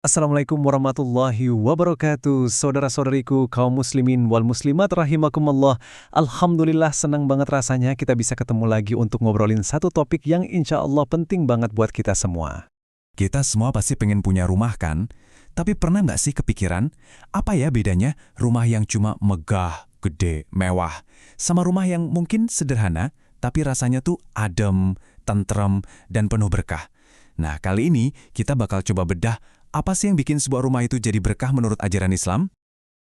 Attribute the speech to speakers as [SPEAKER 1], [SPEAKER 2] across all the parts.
[SPEAKER 1] Assalamualaikum warahmatullahi wabarakatuh. Saudara-saudariku kaum muslimin wal muslimat rahimakumullah. Alhamdulillah senang banget rasanya kita bisa ketemu lagi untuk ngobrolin satu topik yang insya Allah penting banget buat kita semua.
[SPEAKER 2] Kita semua pasti pengen punya rumah kan? Tapi pernah nggak sih kepikiran, apa ya bedanya rumah yang cuma megah, gede, mewah, sama rumah yang mungkin sederhana, tapi rasanya tuh adem, tentrem, dan penuh berkah? Nah, kali ini kita bakal coba bedah apa sih yang bikin sebuah rumah itu jadi berkah menurut ajaran Islam?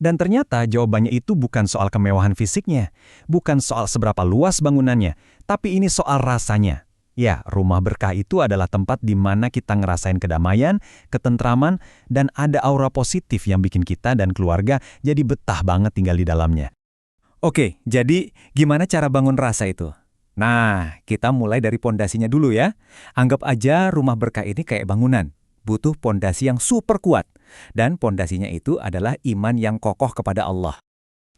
[SPEAKER 1] Dan ternyata jawabannya itu bukan soal kemewahan fisiknya, bukan soal seberapa luas bangunannya, tapi ini soal rasanya. Ya, rumah berkah itu adalah tempat di mana kita ngerasain kedamaian, ketentraman, dan ada aura positif yang bikin kita dan keluarga jadi betah banget tinggal di dalamnya. Oke, jadi gimana cara bangun rasa itu? Nah, kita mulai dari pondasinya dulu ya. Anggap aja rumah berkah ini kayak bangunan. Butuh pondasi yang super kuat. Dan pondasinya itu adalah iman yang kokoh kepada Allah.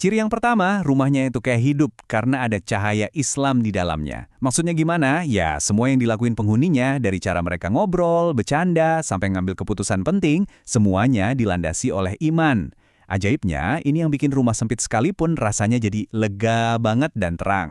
[SPEAKER 1] Ciri yang pertama, rumahnya itu kayak hidup karena ada cahaya Islam di dalamnya. Maksudnya gimana? Ya, semua yang dilakuin penghuninya, dari cara mereka ngobrol, bercanda, sampai ngambil keputusan penting, semuanya dilandasi oleh iman. Ajaibnya, ini yang bikin rumah sempit sekalipun rasanya jadi lega banget dan terang.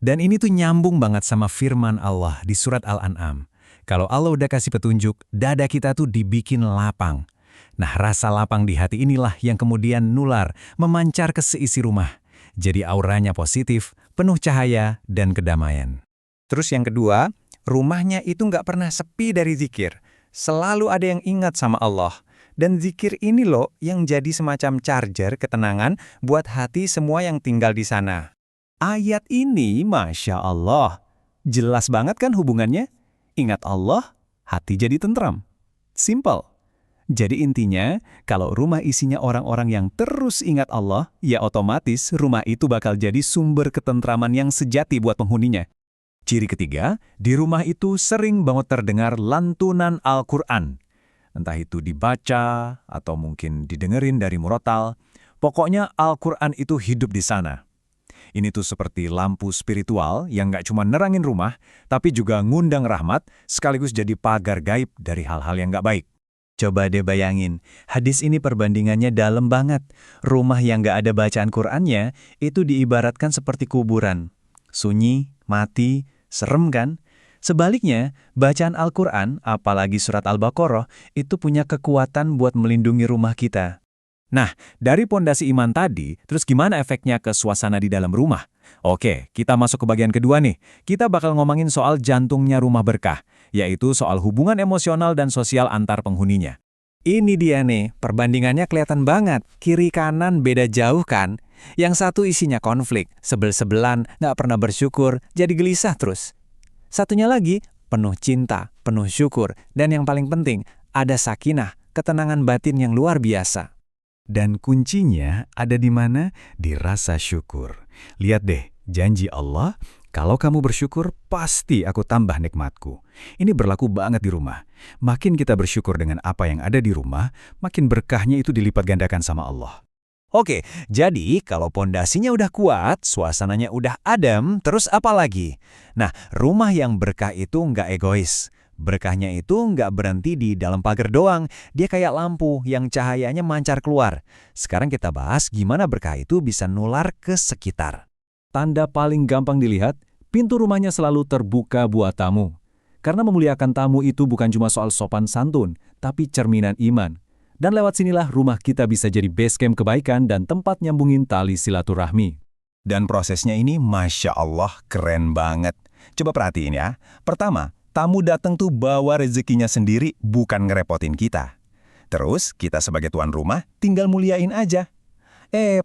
[SPEAKER 1] Dan ini tuh nyambung banget sama firman Allah di surat Al-An'am. Kalau Allah udah kasih petunjuk, dada kita tuh dibikin lapang. Nah, rasa lapang di hati inilah yang kemudian nular, memancar ke seisi rumah. Jadi auranya positif, penuh cahaya, dan kedamaian. Terus yang kedua, rumahnya itu nggak pernah sepi dari zikir. Selalu ada yang ingat sama Allah. Dan zikir ini loh yang jadi semacam charger ketenangan buat hati semua yang tinggal di sana. Ayat ini, Masya Allah, jelas banget kan hubungannya? Ingat Allah, hati jadi tentram. Simple. Jadi intinya, kalau rumah isinya orang-orang yang terus ingat Allah, ya otomatis rumah itu bakal jadi sumber ketentraman yang sejati buat penghuninya. Ciri ketiga, di rumah itu sering banget terdengar lantunan Al-Quran. Entah itu dibaca, atau mungkin didengerin dari murotal. Pokoknya Al-Quran itu hidup di sana. Ini tuh seperti lampu spiritual yang nggak cuma nerangin rumah, tapi juga ngundang rahmat, sekaligus jadi pagar gaib dari hal-hal yang nggak baik. Coba deh bayangin, hadis ini perbandingannya dalam banget. Rumah yang nggak ada bacaan Qur'annya, itu diibaratkan seperti kuburan. Sunyi, mati, serem kan? Sebaliknya, bacaan Al-Quran, apalagi surat Al-Baqarah, itu punya kekuatan buat melindungi rumah kita. Nah, dari pondasi iman tadi, terus gimana efeknya ke suasana di dalam rumah? Oke, kita masuk ke bagian kedua nih. Kita bakal ngomongin soal jantungnya rumah berkah, yaitu soal hubungan emosional dan sosial antar penghuninya. Ini dia nih, perbandingannya kelihatan banget. Kiri kanan beda jauh kan? Yang satu isinya konflik, sebel-sebelan, nggak pernah bersyukur, jadi gelisah terus. Satunya lagi, penuh cinta, penuh syukur, dan yang paling penting, ada sakinah, ketenangan batin yang luar biasa. Dan kuncinya ada di mana? Di rasa syukur. Lihat deh, janji Allah, kalau kamu bersyukur, pasti aku tambah nikmatku. Ini berlaku banget di rumah. Makin kita bersyukur dengan apa yang ada di rumah, makin berkahnya itu dilipat gandakan sama Allah. Oke, jadi kalau pondasinya udah kuat, suasananya udah adem, terus apa lagi? Nah, rumah yang berkah itu nggak egois. Berkahnya itu nggak berhenti di dalam pagar doang, dia kayak lampu yang cahayanya mancar keluar. Sekarang kita bahas gimana berkah itu bisa nular ke sekitar. Tanda paling gampang dilihat, pintu rumahnya selalu terbuka buat tamu. Karena memuliakan tamu itu bukan cuma soal sopan santun, tapi cerminan iman. Dan lewat sinilah rumah kita bisa jadi base camp kebaikan dan tempat nyambungin tali silaturahmi. Dan prosesnya ini Masya Allah keren banget. Coba perhatiin ya. Pertama, tamu datang tuh bawa rezekinya sendiri, bukan ngerepotin kita. Terus, kita sebagai tuan rumah tinggal muliain aja.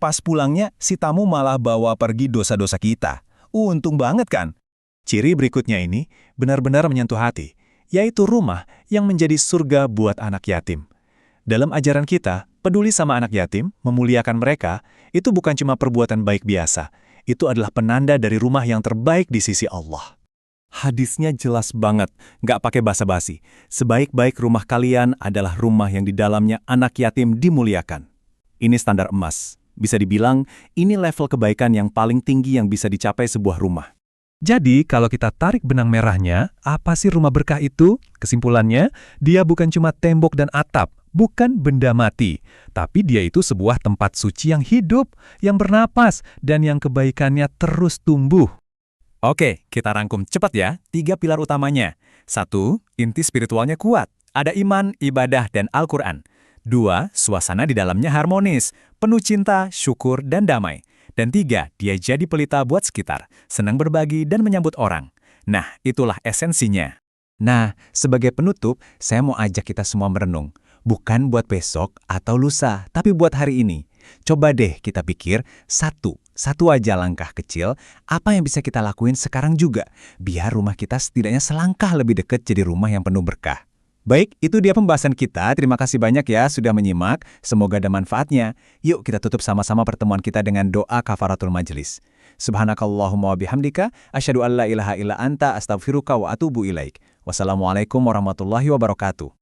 [SPEAKER 1] Pas pulangnya, si tamu malah bawa pergi dosa-dosa kita. Untung banget kan? Ciri berikutnya ini benar-benar menyentuh hati, yaitu rumah yang menjadi surga buat anak yatim. Dalam ajaran kita, peduli sama anak yatim, memuliakan mereka, itu bukan cuma perbuatan baik biasa. Itu adalah penanda dari rumah yang terbaik di sisi Allah. Hadisnya jelas banget, nggak pakai basa-basi. Sebaik-baik rumah kalian adalah rumah yang di dalamnya anak yatim dimuliakan. Ini standar emas. Bisa dibilang, ini level kebaikan yang paling tinggi yang bisa dicapai sebuah rumah. Jadi, kalau kita tarik benang merahnya, apa sih rumah berkah itu? Kesimpulannya, dia bukan cuma tembok dan atap,
[SPEAKER 3] bukan benda mati, tapi dia itu sebuah tempat suci yang hidup, yang bernapas, dan yang kebaikannya terus tumbuh.
[SPEAKER 2] Oke, kita rangkum cepat ya, 3 pilar utamanya. 1. Inti spiritualnya kuat. Ada iman, ibadah, dan Al-Quran. 2. Suasana di dalamnya harmonis, penuh cinta, syukur, dan damai. Dan 3. Dia jadi pelita buat sekitar, senang berbagi dan menyambut orang. Nah, itulah esensinya.
[SPEAKER 1] Nah, sebagai penutup, saya mau ajak kita semua merenung. Bukan buat besok atau lusa, tapi buat hari ini. Coba deh kita pikir satu aja langkah kecil, apa yang bisa kita lakuin sekarang juga, biar rumah kita setidaknya selangkah lebih dekat jadi rumah yang penuh berkah. Baik, itu dia pembahasan kita. Terima kasih banyak ya sudah menyimak. Semoga ada manfaatnya. Yuk kita tutup sama-sama pertemuan kita dengan doa kafaratul majelis. Subhanakallahumma wa bihamdika, asyhadu an la ilaha illa anta, astaghfiruka wa atubu ilaik. Wassalamualaikum warahmatullahi wabarakatuh.